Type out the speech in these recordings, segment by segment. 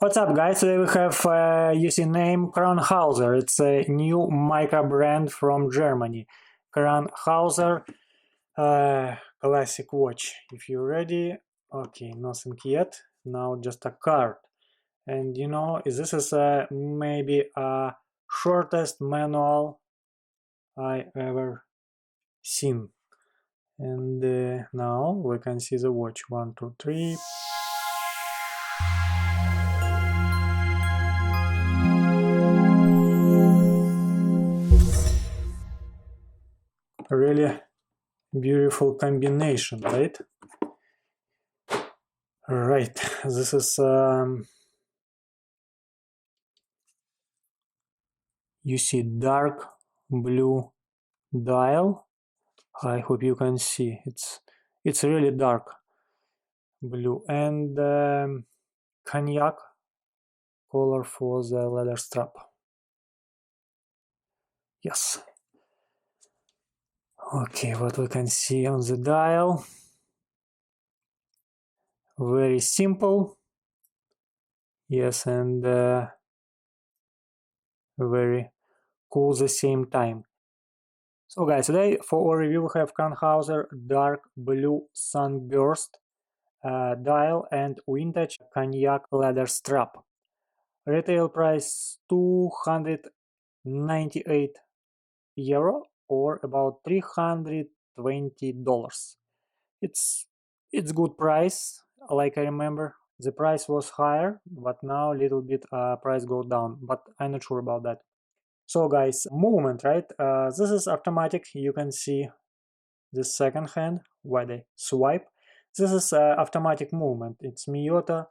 What's up, guys? Today we have name Kronhauser. It's a new micro brand from Germany. Kronhauser classic watch. If you're ready, okay, nothing yet. Now just a card. And you know, this is maybe a shortest manual I ever seen. And now we can see the watch. 1, 2, 3. Really beautiful combination, right? Right, this is you see dark blue dial. I hope you can see it's really dark blue, and cognac color for the leather strap. Yes. Okay, what we can see on the dial, very simple. Yes, and very cool at the same time. So guys, today for our review we have Kronhauser dark blue sunburst dial and vintage cognac leather strap. Retail price €298 or about $320. It's good price. Like I remember, the price was higher, but now a little bit price go down, but I'm not sure about that. So guys, movement, right? This is automatic. You can see the second hand where they swipe. This is automatic movement. It's Miyota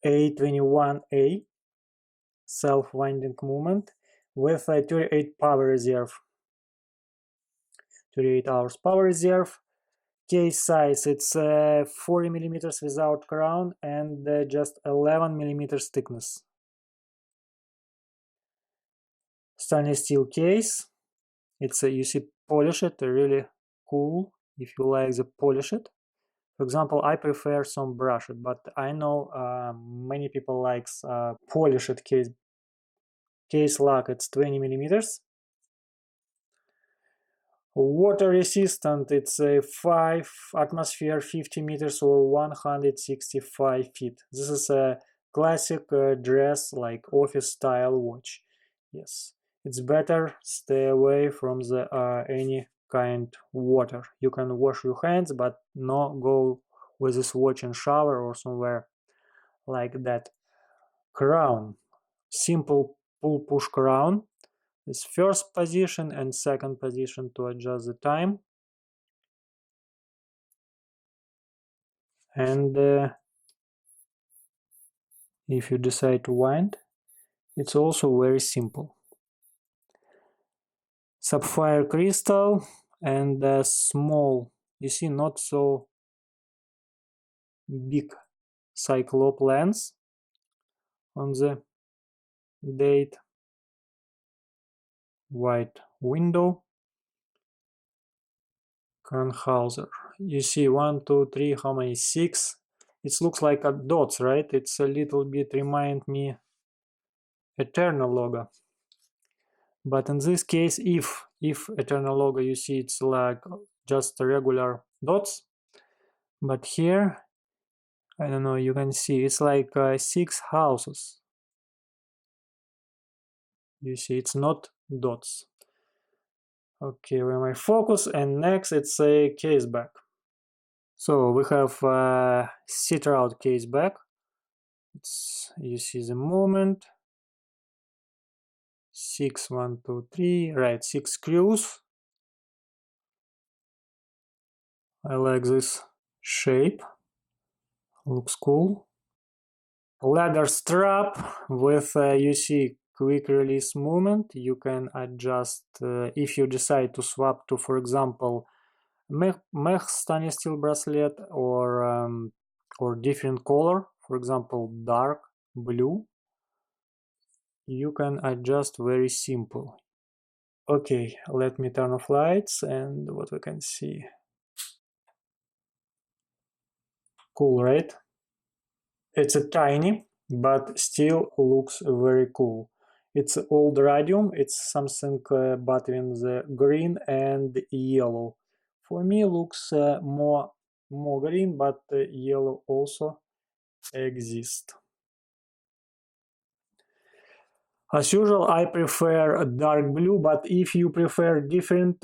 A21A self-winding movement with a 38 power reserve. 38 hours power reserve. Case size, it's 40 millimeters without crown and just 11 millimeters thickness. Stainless steel case. It's you see polished, really cool if you like the polished. For example, I prefer some brushed, but I know many people likes polished case. Case lock, it's 20 millimeters. Water resistant, it's a 5 atmosphere, 50 meters or 165 feet. This is a classic dress like office style watch. Yes, it's better stay away from the any kind water. You can wash your hands, but no go with this watch in shower or somewhere like that. Crown, simple pull push crown. This first position and second position to adjust the time. And if you decide to wind, it's also very simple. Sapphire crystal and small, you see, not so big cyclop lens on the date. White window. Kronhauser. You see 1, 2, 3, how many? 6. It looks like a dots, right? It's a little bit remind me Eternal logo. But in this case, if Eternal logo, you see it's like just regular dots. But here, I don't know, you can see it's like 6 houses. You see, it's not dots. Okay, where my focus, and next it's a case back. So we have sit-out case back. You see the movement. 6, 1, 2, 3, right, 6 screws. I like this shape, looks cool. Leather strap with you see quick release movement. You can adjust if you decide to swap to, for example, mech stainless steel bracelet or different color, for example dark blue. You can adjust very simple. Okay, let me turn off lights and what we can see. Cool, right? It's a tiny, but still looks very cool. It's old radium, it's something between the green and yellow. For me looks more green, but yellow also exists. As usual, I prefer dark blue, but if you prefer different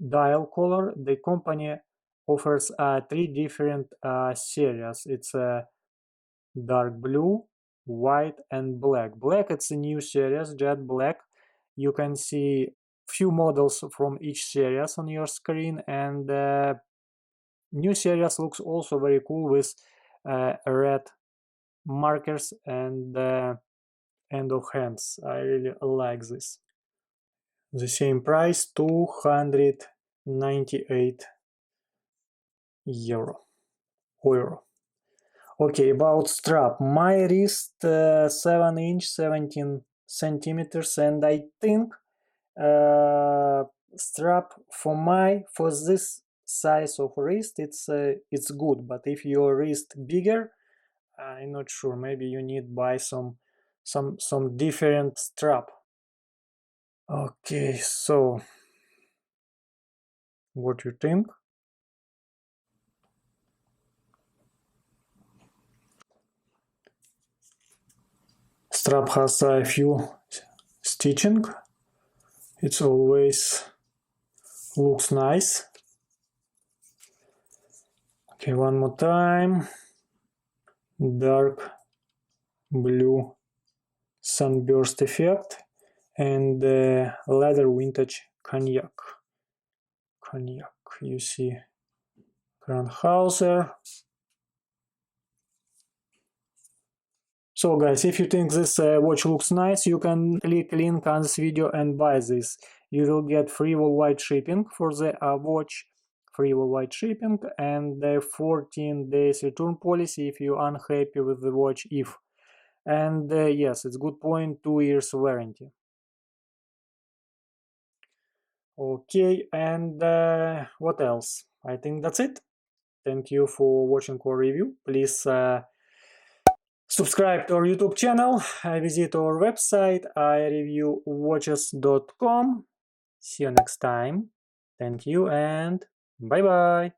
dial color, the company offers three different series. It's dark blue, white, and black. Black, it's a new series, jet black. You can see few models from each series on your screen, and new series looks also very cool with red markers and end of hands. I really like this. The same price, 298 euro. Okay, about strap. My wrist 7 inch, 17 centimeters, and I think strap for this size of wrist it's good. But if your wrist bigger, I'm not sure. Maybe you need buy some different strap. Okay, so what you think? Strap has a few stitching. It's always looks nice. Okay, one more time. Dark blue sunburst effect and leather vintage cognac. You see Kronhauser. So guys, if you think this watch looks nice, you can click link on this video and buy this. You will get free worldwide shipping for the watch, free worldwide shipping, and 14 days return policy if you're unhappy with the watch. And yes, it's good point, 2 years warranty. Okay, and what else? I think that's it. Thank you for watching our review. Please subscribe to our YouTube channel, visit our website, iReviewWatches.com. See you next time. Thank you and bye bye.